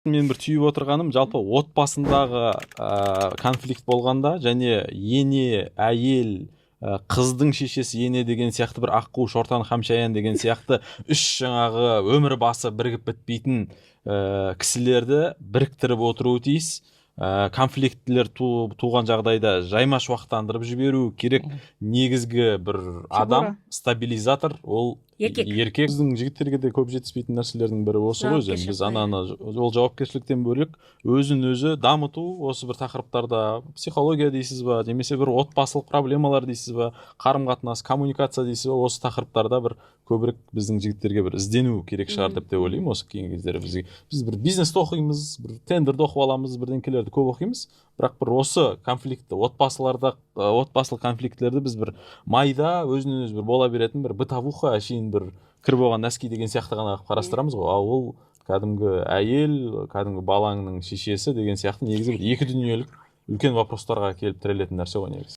мен бір түйіп отырғаным, жалпы отбасындағы конфликт болғанда және ене, әйел, қыздың шешесі ене деген сияқты бір аққу, шортан, қамшаян деген сияқты үш жаңағы өмір басы бірігіп бітпейтін кісілерді біріктіріп отыруы тиіс. Конфликтілер туған жағдайда жайма шуақтандырып жіберу керек. Негізгі бір адам, стабилизатор, ол еркек. Біздің жігіттерге де көп жетіспейтін нәрселердің бірі осы ғой. Біз ол жауапкершіліктен бөлек өзін өзі дамыту, осы бір тақырыптарда психология дейсіз ба, немесе бір отбасылық проблемалар дейсіз ба, қарым-қатынас, коммуникация дейсіз ба, осы тақырыптарда бір көбірек біздің жігіттерге бір іздену керек шығар деп ойлаймын. Осы кейінгі кездері біз бір бизнесті оқимыз, бір тендерді оқып аламыз, бірдеңкелерді көп оқимыз, бірақ бір осы конфликтті, отбасылық конфликтлерді біз бір майда өзінен өзі бір бола беретін бір бытовуха әшейін бір кір болған нәски деген сияқты ғана қарастырамыз ғой. Ал ол кәдімгі әйел, кәдімгі балаңның шешесі деген сияқты негізі бір екі дүниелік үлкен вопростарға келіп тірелетін нәрсе ғой негізі.